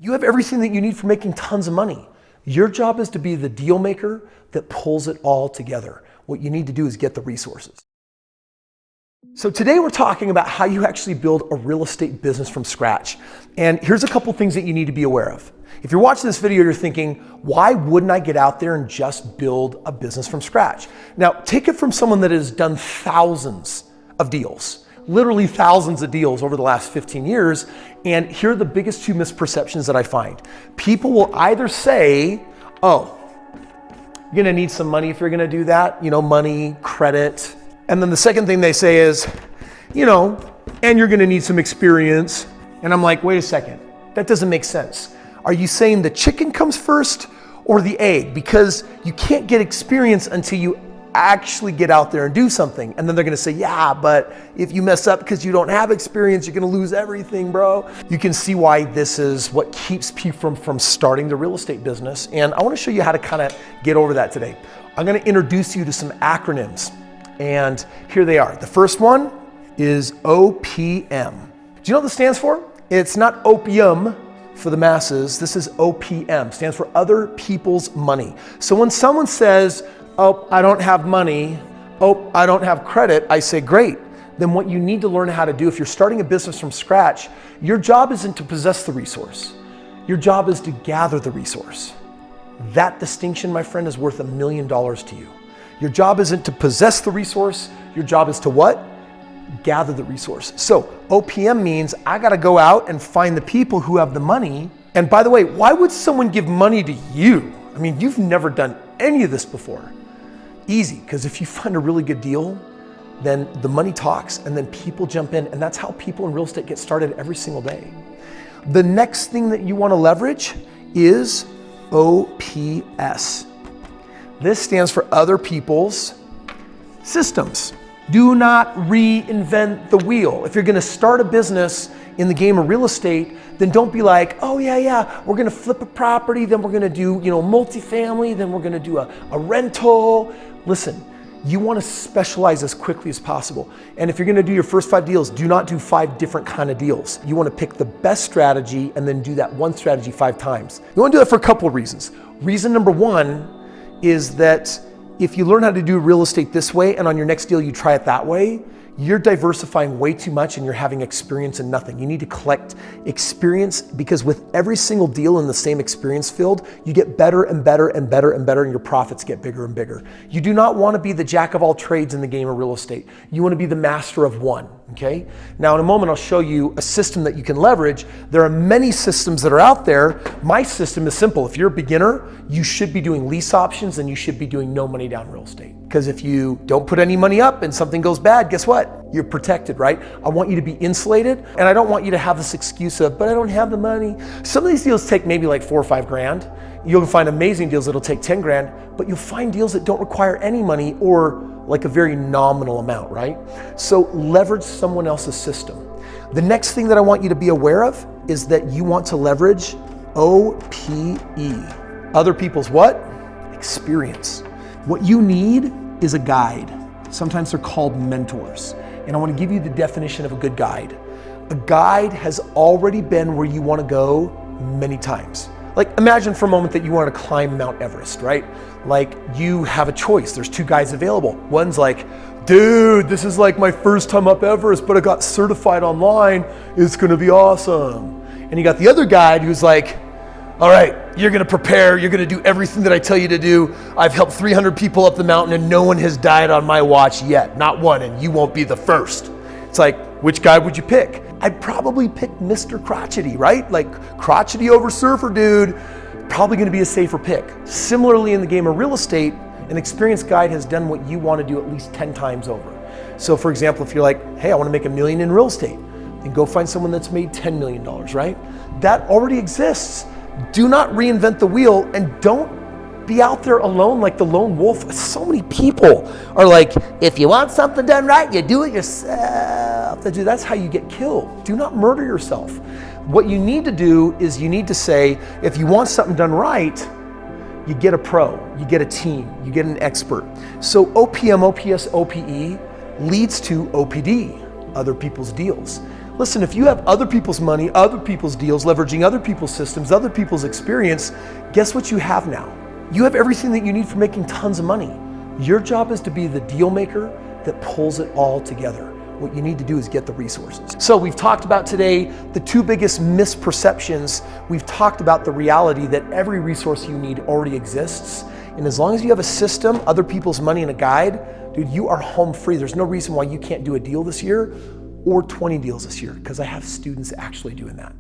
You have everything that you need for making tons of money. Your job is to be the deal maker that pulls it all together. What you need to do is get the resources. So today we're talking about how you actually build a real estate business from scratch. And here's a couple things that you need to be aware of. If you're watching this video, you're thinking, why wouldn't I get out there and just build a business from scratch? Now, take it from someone that has done thousands of deals, literally thousands of deals over the last 15 years. And here are the biggest two misperceptions that I find. People will either say, oh, you're gonna need some money if you're gonna do that, money, credit. And then the second thing they say is, and you're gonna need some experience. And I'm like, wait a second, that doesn't make sense. Are you saying the chicken comes first or the egg? Because you can't get experience until you actually get out there and do something. And then they're gonna say, yeah, but if you mess up because you don't have experience, you're gonna lose everything, bro. You can see why this is what keeps people from starting the real estate business. And I wanna show you how to kind of get over that today. I'm gonna introduce you to some acronyms. And here they are. The first one is OPM. Do you know what this stands for? It's not opium for the masses. This is OPM, stands for other people's money. So when someone says, oh, I don't have money, oh, I don't have credit, I say, great. Then what you need to learn how to do, if you're starting a business from scratch, your job isn't to possess the resource. Your job is to gather the resource. That distinction, my friend, is worth $1 million to you. Your job isn't to possess the resource. Your job is to what? Gather the resource. So OPM means I got to go out and find the people who have the money. And by the way, why would someone give money to you? I mean, you've never done any of this before. Easy, because if you find a really good deal, then the money talks and then people jump in. And that's how people in real estate get started every single day. The next thing that you want to leverage is OPS. This stands for other people's systems. Do not reinvent the wheel. If you're gonna start a business in the game of real estate, then don't be like, oh yeah, we're gonna flip a property, then we're gonna do multifamily, then we're gonna do a rental. Listen, you wanna specialize as quickly as possible. And if you're gonna do your first 5 deals, do not do 5 different kind of deals. You wanna pick the best strategy and then do that one strategy 5 times. You wanna do that for a couple of reasons. Reason number 1 is that if you learn how to do real estate this way and on your next deal you try it that way, you're diversifying way too much and you're having experience in nothing. You need to collect experience, because with every single deal in the same experience field, you get better and better and better and better, and your profits get bigger and bigger. You do not want to be the jack of all trades in the game of real estate. You want to be the master of one, okay? Now in a moment I'll show you a system that you can leverage. There are many systems that are out there. My system is simple. If you're a beginner, you should be doing lease options and you should be doing no money down real estate. Because if you don't put any money up and something goes bad, guess what? You're protected, right? I want you to be insulated, and I don't want you to have this excuse of, but I don't have the money. Some of these deals take maybe like 4 or 5 grand. You'll find amazing deals that'll take 10 grand, but you'll find deals that don't require any money or like a very nominal amount, right? So leverage someone else's system. The next thing that I want you to be aware of is that you want to leverage OPE. Other people's what? Experience. What you need is a guide. Sometimes they're called mentors. And I want to give you the definition of a good guide. A guide has already been where you want to go many times. Like imagine for a moment that you want to climb Mount Everest, right? Like you have a choice. There's 2 guys available. One's like, dude, this is like my first time up Everest, but I got certified online. It's going to be awesome. And you got the other guide who's like, all right, you're gonna prepare, you're gonna do everything that I tell you to do. I've helped 300 people up the mountain and no one has died on my watch yet, not one, and you won't be the first. It's like, which guy would you pick? I'd probably pick Mr. Crotchety, right? Like crotchety over surfer dude, probably gonna be a safer pick. Similarly in the game of real estate, an experienced guide has done what you wanna do at least 10 times over. So for example, if you're like, hey, I wanna make $1 million in real estate, then go find someone that's made $10 million, right? That already exists. Do not reinvent the wheel, and don't be out there alone like the lone wolf. So many people are like, if you want something done right, you do it yourself. That's how you get killed. Do not murder yourself. What you need to do is you need to say, if you want something done right, you get a pro, you get a team, you get an expert. So OPM, OPS, OPE leads to OPD, other people's deals. Listen, if you have other people's money, other people's deals, leveraging other people's systems, other people's experience, guess what you have now? You have everything that you need for making tons of money. Your job is to be the deal maker that pulls it all together. What you need to do is get the resources. So we've talked about today the two biggest misperceptions. We've talked about the reality that every resource you need already exists. And as long as you have a system, other people's money, and a guide, dude, you are home free. There's no reason why you can't do a deal this year or 20 deals this year, because I have students actually doing that.